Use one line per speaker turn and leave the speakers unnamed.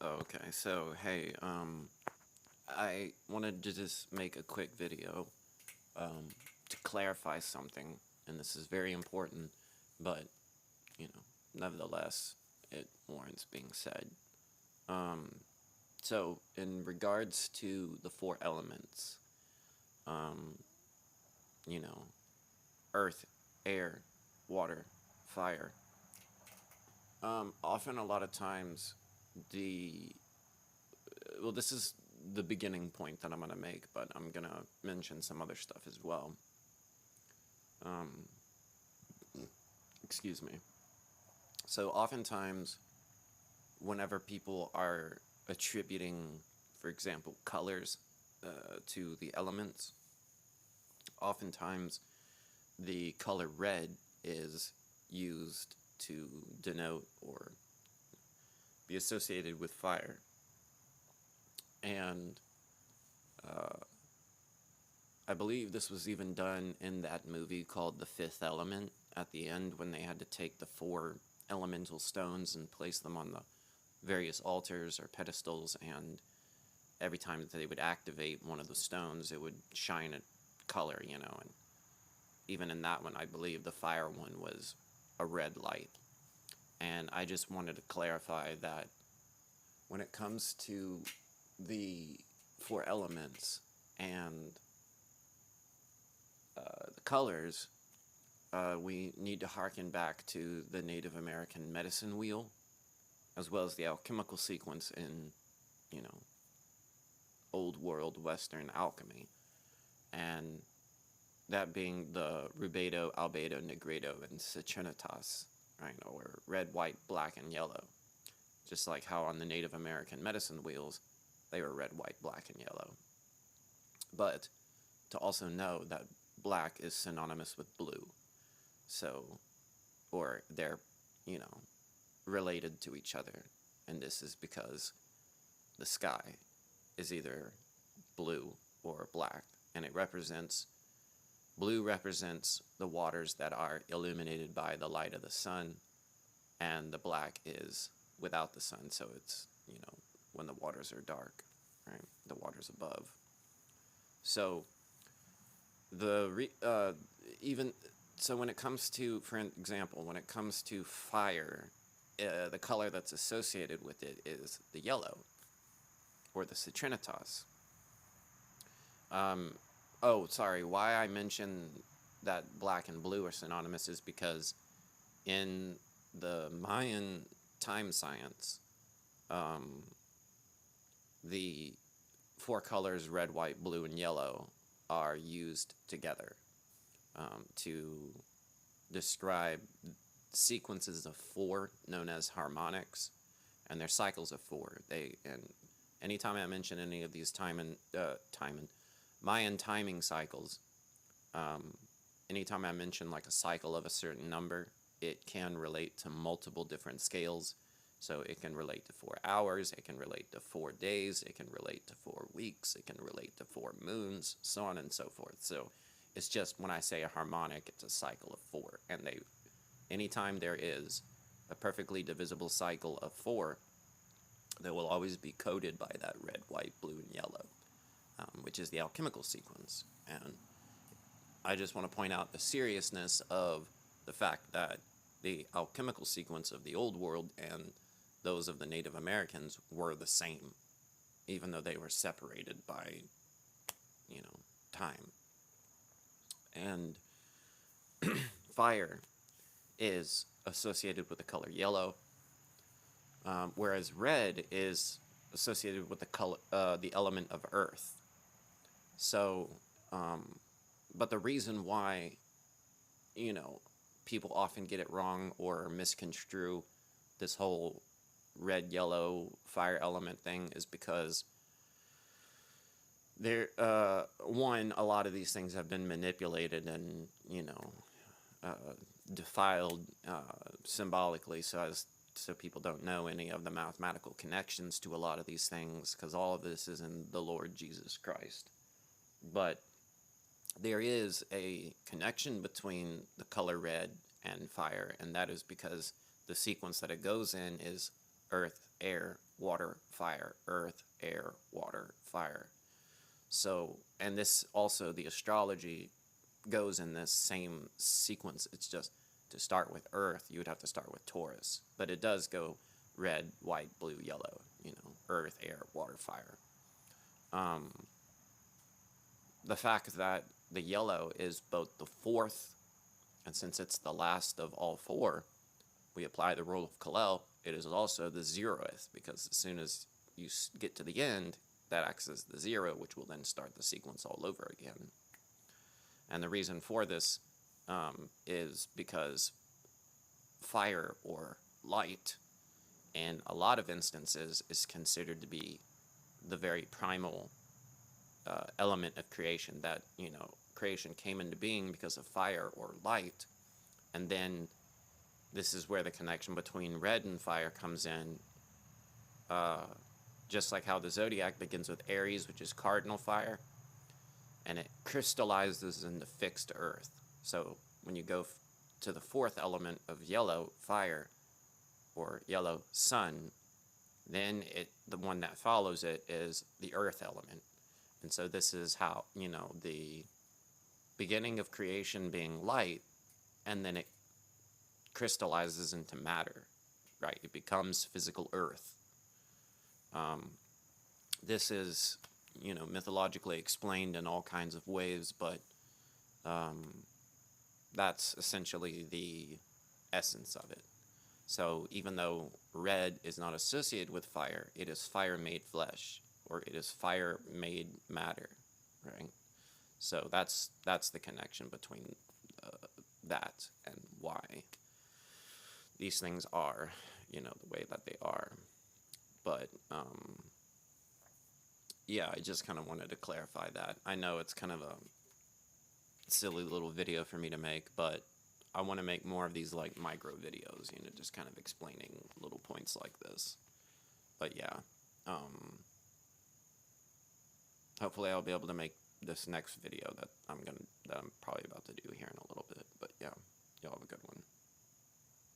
Okay, so hey, I wanted to just make a quick video um, to clarify something, and this is very important, but nevertheless, it warrants being said. So, in regards to the four elements, um, you know, earth, air, water, fire. Often, a lot of times, the this is the beginning point that I'm gonna make, but I'm gonna mention some other stuff as well. Um, Excuse me. So, oftentimes, whenever people are attributing, for example, colors to the elements, oftentimes the color red is used to denote or be associated with fire. And I believe this was even done in that movie called The Fifth Element at the end when they had to take the four elemental stones and place them on the various altars or pedestals, and every time that they would activate one of the stones, it would shine a color. And even in that one, I believe the fire one was a red light. And I just wanted to clarify that when it comes to the four elements and the colors, we need to harken back to the Native American medicine wheel, as well as the alchemical sequence in, you know, old world Western alchemy. And that being the rubedo, albedo, negredo, and citrinitas, right? Or red, white, black, and yellow. Just like how on the Native American medicine wheels, they were red, white, black, and yellow. But to also know that black is synonymous with blue. So, or they're, you know, related to each other. And this is because the sky is either blue or black. And blue represents the waters that are illuminated by the light of the sun. And the black is without the sun. So it's, when the waters are dark, right? The waters above. So even so when it comes to, for example, when it comes to fire, the color that's associated with it is the yellow, or the citrinitas. Oh, sorry, why I mentioned that black and blue are synonymous is because in the Mayan time science, the four colors, red, white, blue, and yellow, are used together to describe sequences of four known as harmonics, and they're cycles of four. And anytime I mention any of these Mayan timing cycles, anytime I mention like a cycle of a certain number, it can relate to multiple different scales. So it can relate to 4 hours, it can relate to 4 days, it can relate to 4 weeks, it can relate to 4 moons, so on and so forth. So it's just when I say a harmonic, it's a cycle of 4. And anytime there is a perfectly divisible cycle of 4, they will always be coded by that red, white, blue, and yellow, which is the alchemical sequence. And I just want to point out the seriousness of the fact that the alchemical sequence of the old world and those of the Native Americans were the same, even though they were separated by, time. And fire is associated with the color yellow, whereas red is associated with the element of earth. So, but the reason why, people often get it wrong or misconstrue this whole red, yellow, fire element thing is because a lot of these things have been manipulated and, defiled symbolically so people don't know any of the mathematical connections to a lot of these things, because all of this is in the Lord Jesus Christ. But there is a connection between the color red and fire, and that is because the sequence that it goes in is earth, air, water, fire, earth, air, water, fire. So, and this also, the astrology goes in this same sequence. It's just to start with earth, you would have to start with Taurus. But it does go red, white, blue, yellow, earth, air, water, fire. The fact that the yellow is both the fourth, and since it's the last of all four, we apply the rule of Kalel, it is also the 0th, because as soon as you get to the end, that acts as the 0, which will then start the sequence all over again. And the reason for this is because fire or light, in a lot of instances, is considered to be the very primal element of creation, that, creation came into being because of fire or light. And then this is where the connection between red and fire comes in. Just like how the zodiac begins with Aries, which is cardinal fire, and it crystallizes into fixed earth. So when you go to the fourth element of yellow, fire, or yellow, sun, then the one that follows it is the earth element. And so this is how, the beginning of creation being light, and then it crystallizes into matter, right? It becomes physical earth. This is, mythologically explained in all kinds of ways, but that's essentially the essence of it. So even though red is not associated with fire, it is fire made flesh, or it is fire made matter, right? So that's the connection between that and why these things are, the way that they are. But yeah, I just kind of wanted to clarify that. I know it's kind of a silly little video for me to make, but I want to make more of these like micro videos, just kind of explaining little points like this. But yeah, hopefully I'll be able to make this next video that I'm probably about to do here in a little bit. But yeah, y'all have a good one.